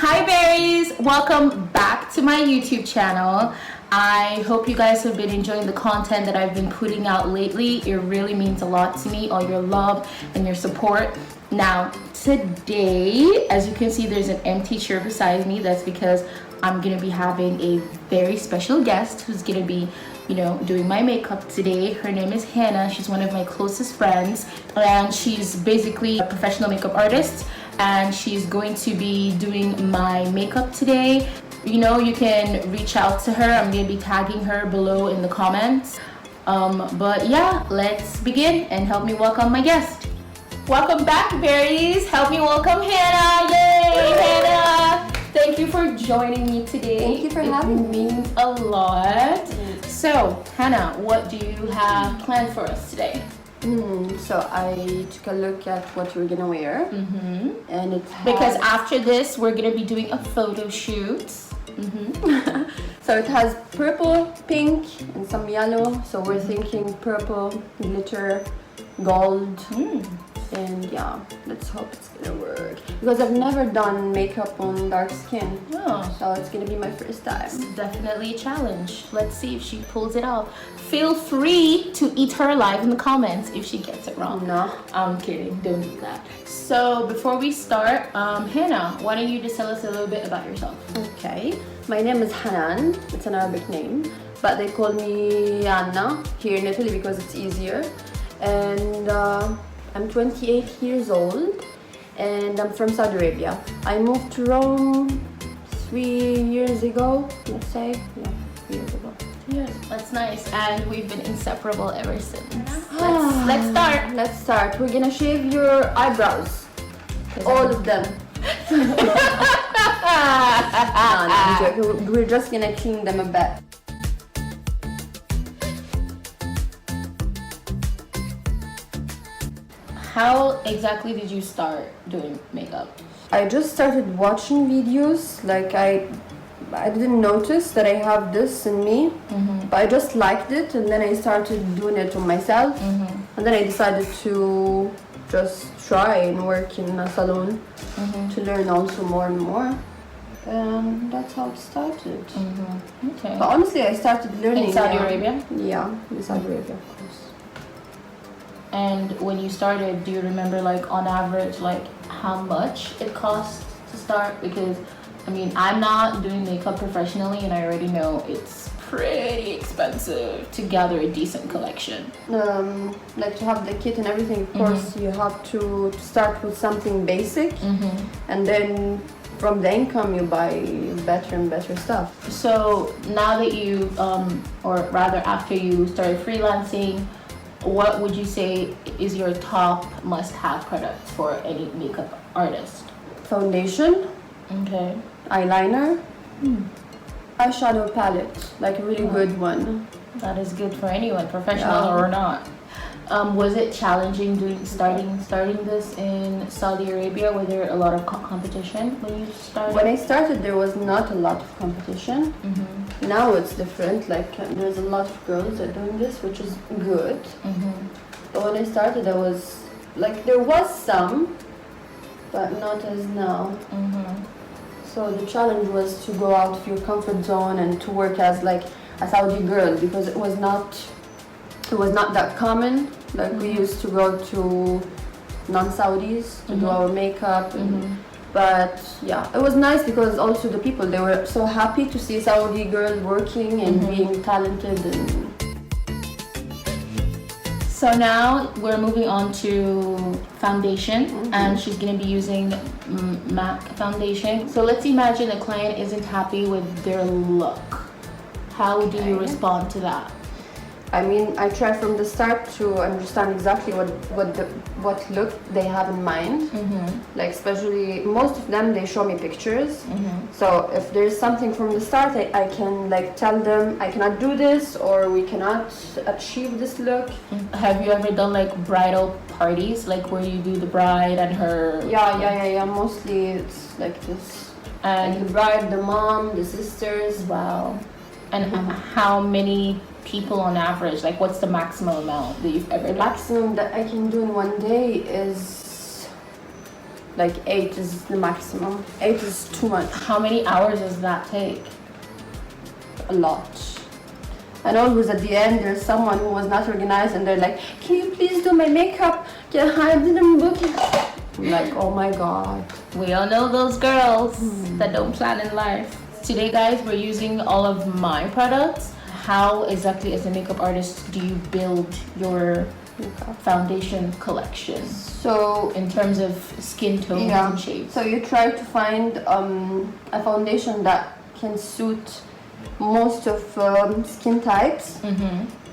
Hi berries, welcome back to my YouTube channel. I hope you guys have been enjoying the content that I've been putting out lately. It really means a lot to me, all your love and your support. Now today, as you can see, there's an empty chair beside me. That's because I'm gonna be having a very special guest who's gonna be doing my makeup today. Her name is Hannah. She's one of my closest friends, and she's basically a professional makeup artist, and she's going to be doing my makeup today. You can reach out to her. I'm going to be tagging her below in the comments. But yeah, let's begin and help me welcome my guest. Welcome back, berries. Help me welcome Hannah. Yay, Hannah. Thank you for joining me today. Thank you for having me. It means a lot. So, Hannah, what do you have planned for us today? So I took a look at what you're gonna wear, and it's because after this we're gonna be doing a photo shoot. So it has purple, pink, and some yellow. So we're thinking purple, glitter, gold, and yeah, let's hope it's gonna work. Because I've never done makeup on dark skin, so it's gonna be my first time. It's definitely a challenge. Let's see if she pulls it off. Feel free to eat her alive in the comments if she gets it wrong. No, I'm kidding. Don't do that. So before we start, Hannah, why don't you just tell us a little bit about yourself? Okay, my name is Hanan. It's an Arabic name, but they call me Anna here in Italy because it's easier. And I'm 28 years old, and I'm from Saudi Arabia. I moved to Rome 3 years ago, let's say. Yeah, 3 years ago. Yeah, that's nice. And we've been inseparable ever since. Let's start. Let's start. We're gonna shave your eyebrows. All of them. No, I'm joking. We're just gonna clean them a bit. How exactly did you start doing makeup? I just started watching videos. Like I didn't notice that I have this in me, but I just liked it, and then I started doing it on myself, and then I decided to just try and work in a salon to learn also more and more, and that's how it started. Okay. But honestly, I started learning In Saudi Arabia? Yeah, in Saudi Arabia, of course. And when you started, do you remember, like, on average, like, how much it cost to start? Because, I mean, I'm not doing makeup professionally, and I already know it's pretty expensive to gather a decent collection. Like to have the kit and everything, of course, you have to start with something basic, and then from the income you buy better and better stuff. So now that you, or rather after you started freelancing, what would you say is your top must-have products for any makeup artist? Foundation, Okay. eyeliner, eyeshadow palette, like a really good one. That is good for anyone, professional or not. Was it challenging starting this in Saudi Arabia? Were there a lot of competition when you started? When I started, there was not a lot of competition. Now it's different. Like there's a lot of girls that are doing this, which is good. But when I started, I was like there was some, but not as now. So the challenge was to go out of your comfort zone and to work as like a Saudi girl, because it was not that common. Like we used to go to non-Saudis to do our makeup, but yeah, it was nice because also the people, they were so happy to see Saudi girls working and being talented. And so now we're moving on to foundation, and she's going to be using MAC foundation. So let's imagine a client isn't happy with their look. How do you respond to that? I mean, I try from the start to understand exactly what look they have in mind. Like especially most of them, they show me pictures. So if there's something from the start, I can like tell them I cannot do this, or we cannot achieve this look. Have you ever done like bridal parties, like where you do the bride and her? Yeah. Mostly it's like this. And like the bride, the mom, the sisters. Wow. And how many people on average? Like, what's the maximum amount that you've ever done? The maximum that I can do in one day is Like 8 is the maximum. 8 is too much. How many hours does that take? A lot. And always at the end there's someone who was not organized and they're like, can you please do my makeup? Yeah, I didn't book it. I'm like, oh my god. We all know those girls that don't plan in life. Today guys, we're using all of my products. How exactly as a makeup artist do you build your foundation collection? So in terms of skin tones and shades. So you try to find a foundation that can suit most of skin types,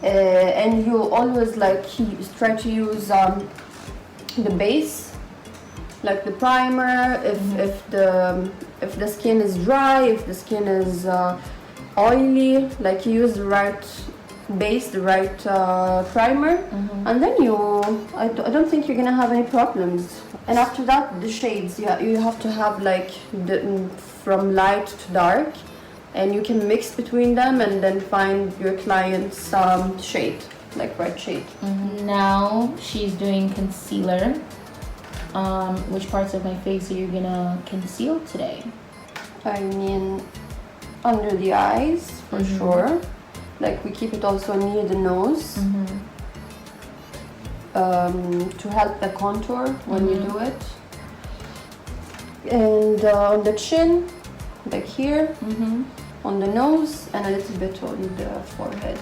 and you always like try to use the base, like the primer. If the skin is dry, if the skin is oily, like you use the right base, the right primer, and then I don't think you're gonna have any problems. And after that, the shades, you have to have like from light to dark, and you can mix between them and then find your client's shade, like right shade. Now she's doing concealer. Which parts of my face are you gonna conceal today? I mean, under the eyes for sure. Like we keep it also near the nose to help the contour when you do it. And on the chin, like here, on the nose, and a little bit on the forehead.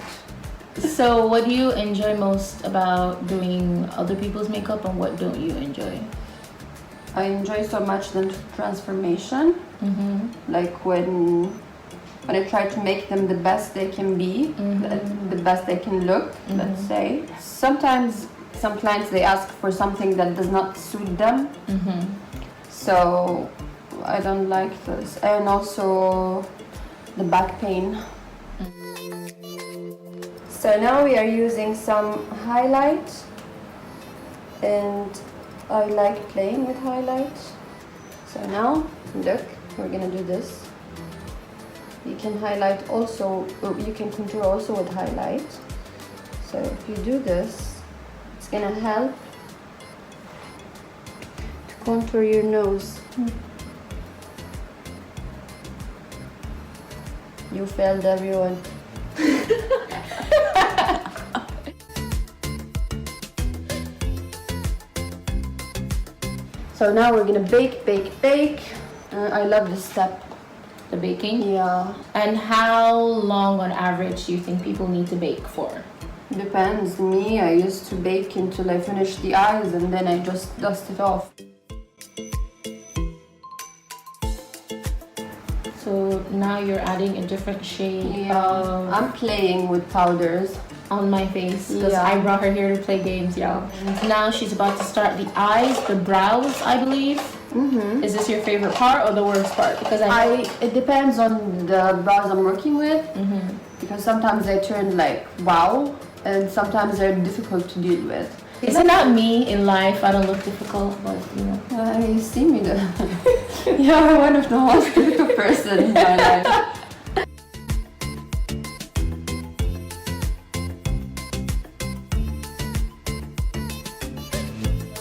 So what do you enjoy most about doing other people's makeup, and what don't you enjoy? I enjoy so much the transformation, like when I try to make them the best they can be, the best they can look, let's say. Sometimes some clients, they ask for something that does not suit them, so I don't like this. And also the back pain. So now we are using some highlight, and I like playing with highlight. So now, look, we're gonna do this. You can highlight also, you can contour also with highlight. So if you do this, it's gonna help to contour your nose. You failed, everyone. So now we're gonna bake. I love this step. The baking? Yeah. And how long on average do you think people need to bake for? Depends. Me, I used to bake until I finish the eyes and then I just dust it off. So now you're adding a different shade of... I'm playing with powders on my face because I brought her here to play games, y'all. Now she's about to start the eyes, the brows, I believe. Is this your favorite part or the worst part? Because it depends on the brows I'm working with, because sometimes they turn like wow, and sometimes they're difficult to deal with. Isn't that me in life? I don't look difficult, but you know. You see me though. You're one of the most difficult person in my life.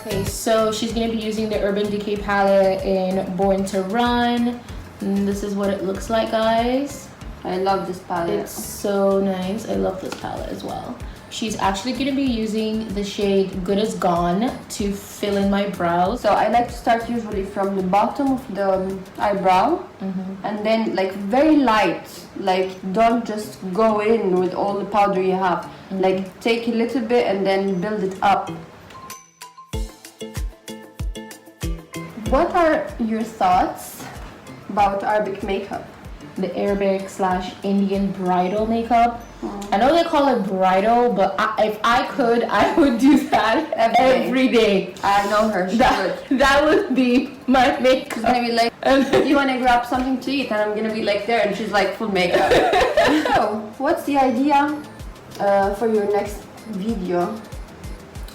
Okay, so she's gonna be using the Urban Decay palette in Born to Run. And this is what it looks like, guys. I love this palette. It's so nice. I love this palette as well. She's actually gonna be using the shade Good As Gone to fill in my brows. So I like to start usually from the bottom of the eyebrow, and then like very light, like don't just go in with all the powder you have. Like take a little bit and then build it up. What are your thoughts about Arabic makeup? The Arabic / Indian bridal makeup. I know they call it bridal, but if I could, I would do that every day. I know her. That would be my makeup. She's gonna be like, do you want to grab something to eat? And I'm gonna be like there, and she's like full makeup. So, what's the idea for your next video?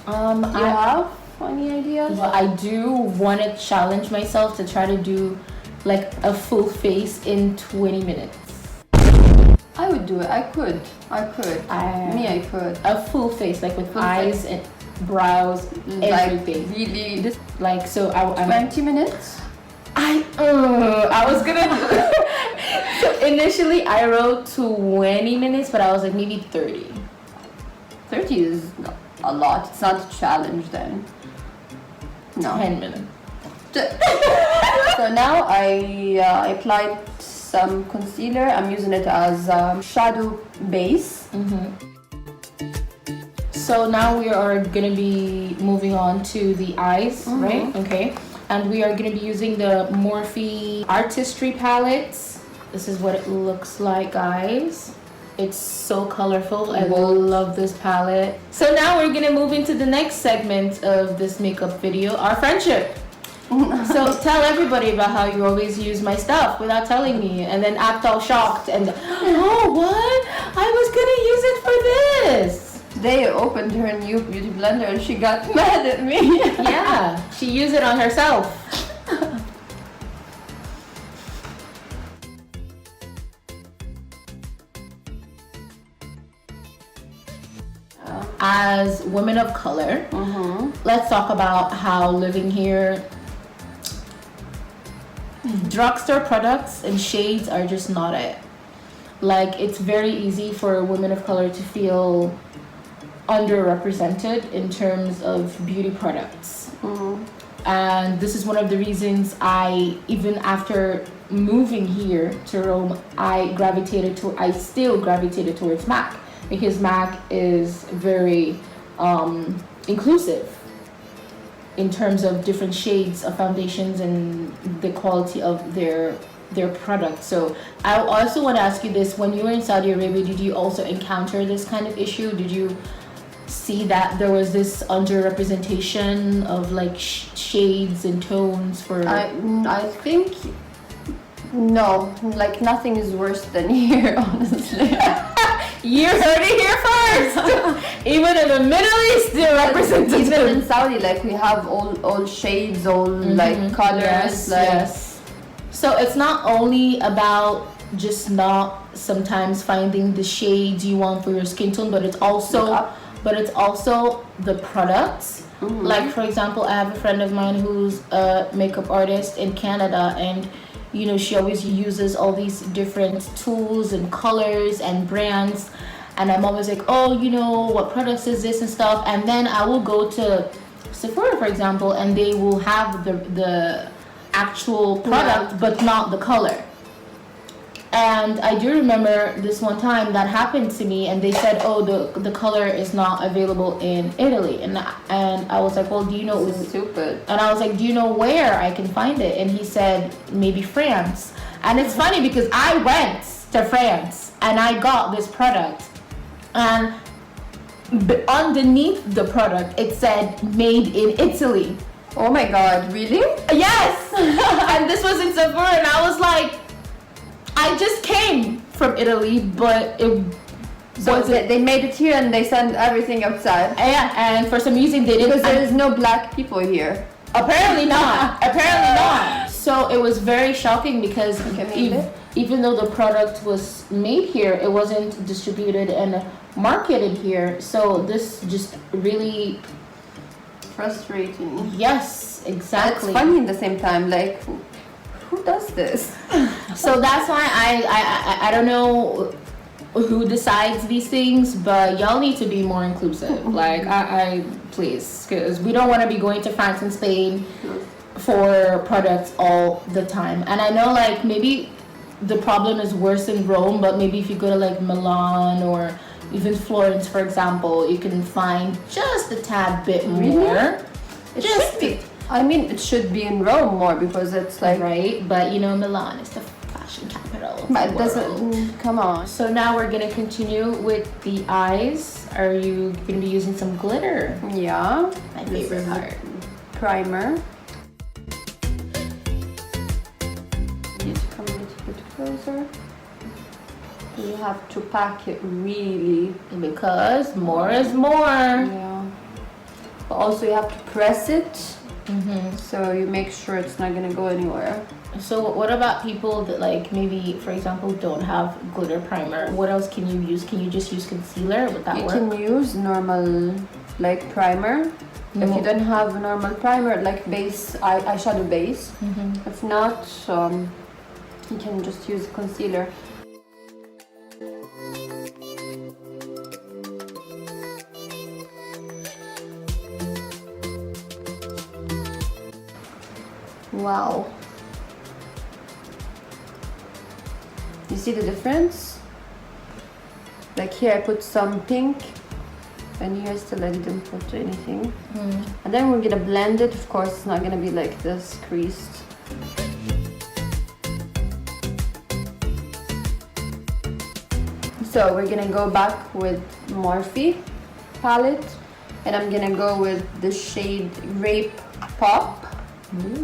You have any ideas? Well, I do want to challenge myself to try to do like a full face in 20 minutes. I would do it. I could. I could. a full face, like with eyes and brows, everything. Like really, this Like, so I'm 20 minutes. I was gonna so initially I wrote 20 minutes, but I was like maybe 30. 30 is a lot. It's not a challenge then. No. 10 minutes. So now I applied some concealer. I'm using it as shadow base. So now we are gonna be moving on to the eyes, right? Okay. And we are gonna be using the Morphe Artistry palettes. This is what it looks like, guys. It's so colorful. I love this palette. So now we're gonna move into the next segment of this makeup video, our friendship. So tell everybody about how you always use my stuff without telling me, and then act all shocked and, oh, what? I was gonna use it for this. They opened her new beauty blender and she got mad at me. Yeah, she used it on herself. As women of color, let's talk about how living here, drugstore products and shades are just not it. Like, it's very easy for women of color to feel underrepresented in terms of beauty products. And this is one of the reasons I, even after moving here to Rome, I still gravitated towards MAC, because MAC is very inclusive in terms of different shades of foundations and the quality of their product. So I also want to ask you this: when you were in Saudi Arabia, did you also encounter this kind of issue? Did you see that there was this underrepresentation of like shades and tones for? I think no, like nothing is worse than here, honestly. You heard it here first. Even in the Middle East, they're represented. Even in Saudi, like we have all shades, all like colors. Yes. So it's not only about just not sometimes finding the shades you want for your skin tone, but it's also the products. Like, for example, I have a friend of mine who's a makeup artist in Canada, and you know, she always uses all these different tools and colors and brands, and I'm always like, oh, you know, what products is this and stuff. And then I will go to Sephora, for example, and they will have the actual product but not the color. And I do remember this one time that happened to me, and they said, oh, the color is not available in Italy. And I was like, well, do you know? Stupid. And I was like, do you know where I can find it? And he said, maybe France. And it's funny because I went to France and I got this product, and underneath the product it said made in Italy. Oh my God, really? Yes. And this was in Sephora, and I was like, I just came from Italy, but it So they made it here and they sent everything outside. Yeah, and for some reason they didn't. Because there is no black people here. Apparently not. Apparently not. So it was very shocking because even though the product was made here, it wasn't distributed and marketed here. So this just really frustrating. Yes, exactly. It's funny at the same time. Like, who does this? So that's why I don't know who decides these things, but y'all need to be more inclusive. Like, I please, because we don't want to be going to France and Spain for products all the time. And I know, like, maybe the problem is worse in Rome, but maybe if you go to like Milan or even Florence, for example, you can find just a tad bit more. Really? It should be. I mean, it should be in Rome more because it's like right, but you know, Milan is the fashion capital of but the it doesn't. world. Come on. So now we're gonna continue with the eyes. Are you gonna be using some glitter? Yeah. My favorite part. Primer. You need to come a little bit closer. You have to pack it really, Because more is more. yeah. But also you have to press it, Mm-hmm. so you make sure it's not gonna go anywhere. So what about people that, like, maybe, for example, don't have glitter primer? What else can you use? Can you just use concealer? Would that You work? can use normal like primer. If you don't have a normal primer, like base, eyeshadow base. If not, you can just use concealer. Wow. You see the difference? Like here I put some pink, and here still I didn't put anything. And then we're gonna blend it. Of course, it's not gonna be like this creased. So we're gonna go back with Morphe palette, and I'm gonna go with the shade Grape Pop.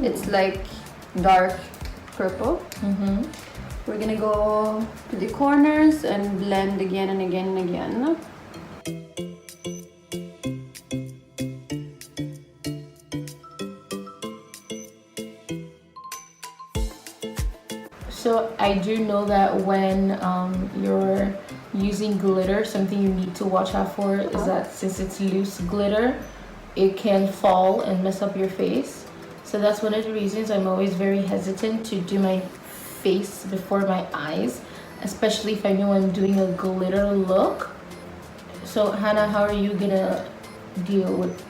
It's like dark purple. We're gonna go to the corners and blend again and again and again. So I do know that when you're using glitter, something you need to watch out for is that since it's loose glitter, it can fall and mess up your face. So that's one of the reasons I'm always very hesitant to do my face before my eyes, especially if I know I'm doing a glitter look. So Hannah, how are you gonna deal with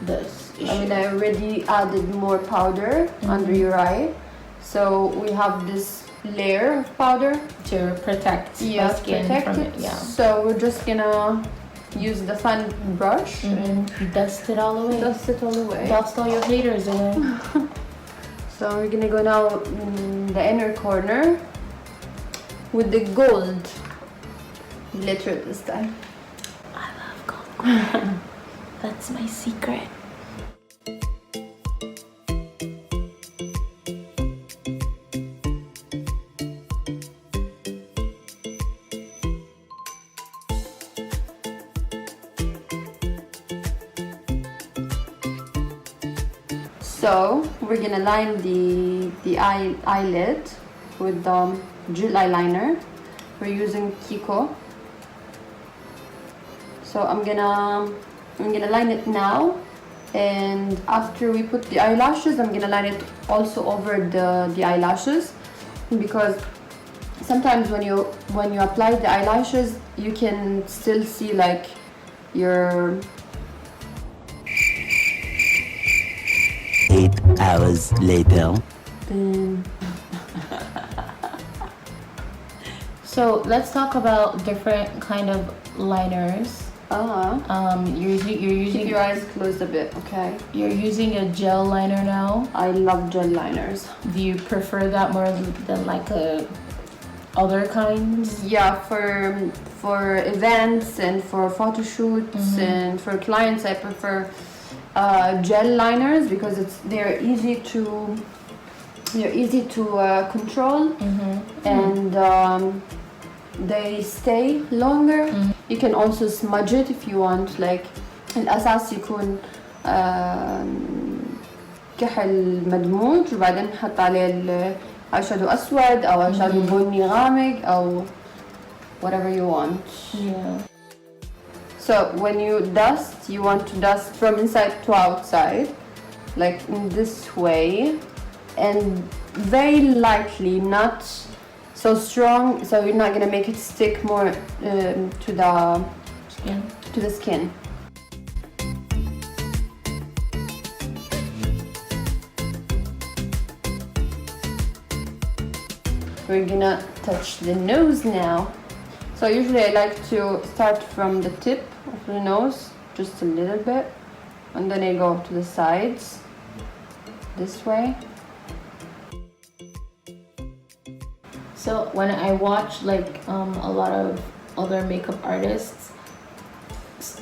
this issue? I mean, I already added more powder under your eye. So we have this layer of powder to protect my skin from it. Yeah. So we're just gonna use the fan brush and dust it all away. Dust it all away. Dust all your haters away. So we're gonna go now in the inner corner with the gold glitter this time. I love gold glitter. That's my secret. So we're gonna line the eyelid with the gel eyeliner. We're using Kiko. So I'm gonna line it now, and after we put the eyelashes, I'm gonna line it also over the eyelashes, because sometimes when you apply the eyelashes, you can still see like your 8 hours later. So let's talk about different kind of liners. You're using Keep your eyes closed a bit, okay? You're using a gel liner now. I love gel liners. Do you prefer that more than like other kinds? Yeah, for events and for photo shoots and for clients, I prefer gel liners because they're easy to control and they stay longer. You can also smudge it if you want, like الأساس يكون كحل مدموج وبعدين نحط عليه eyeshadow أسود أو eyeshadow بني غامق أو whatever you want. Yeah. So when you dust, you want to dust from inside to outside, like in this way, and very lightly, not so strong, so you're not gonna make it stick more to the skin. We're gonna touch the nose now. So usually I like to start from the tip of the nose, just a little bit, and then I go to the sides, this way. So when I watch like a lot of other makeup artists,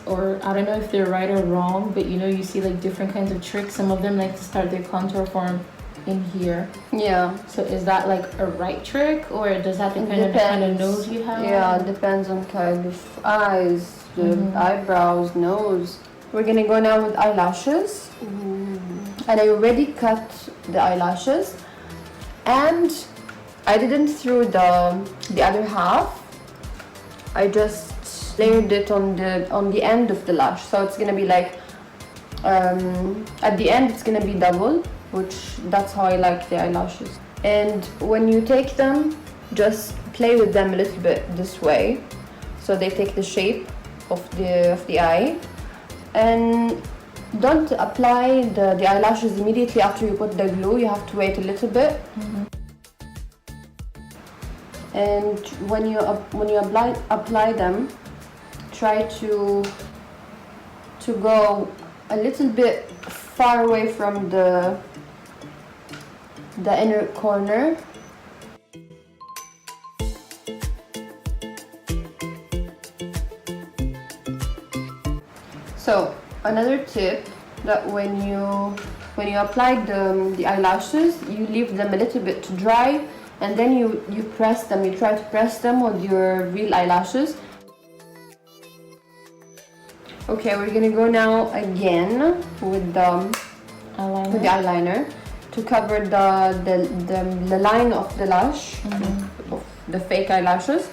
or I don't know if they're right or wrong, but you know, you see like different kinds of tricks. Some of them like to start their contour form in here. Yeah. So is that like a right trick, or does that depend on the kind of nose you have? Yeah, it depends on kind of eyes, the eyebrows, nose. We're gonna go now with eyelashes. And I already cut the eyelashes, and I didn't throw the other half. I just layered it on the end of the lash, so it's gonna be like at the end it's gonna be double, which that's how I like the eyelashes. And when you take them, just play with them a little bit this way, so they take the shape of the eye. And don't apply the eyelashes immediately after you put the glue. You have to wait a little bit. And when you apply them, try to go a little bit far away from the inner corner. So another tip, that when you apply the eyelashes, you leave them a little bit to dry, and then you press them. You try to press them with your real eyelashes. Okay, we're gonna go now again with the eyeliner to cover the line of the lash, of the fake eyelashes.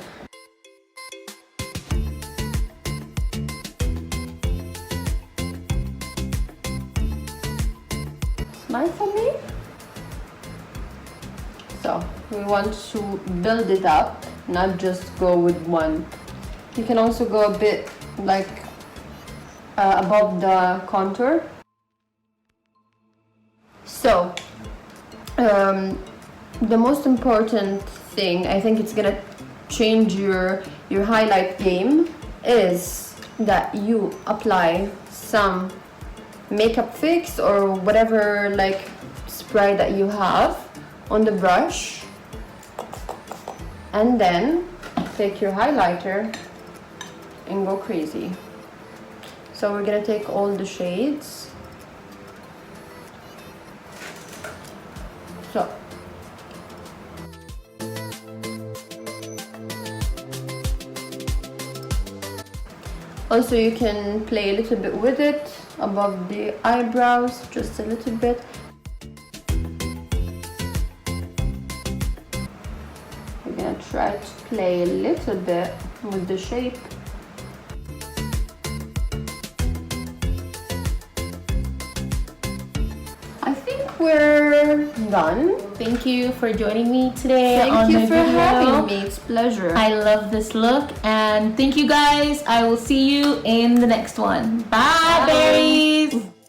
Smile for me. So we want to build it up, not just go with one. You can also go a bit like above the contour. So the most important thing, I think it's gonna change your highlight game, is that you apply some makeup fix or whatever like spray that you have on the brush, and then take your highlighter and go crazy. So we're gonna take all the shades. So also you can play a little bit with it above the eyebrows, just a little bit. We're gonna try to play a little bit with the shape. I think we're done. Thank you for joining me today. Thank you for having me. It's a pleasure. I love this look, and thank you guys. I will see you in the next one. Bye. Berries.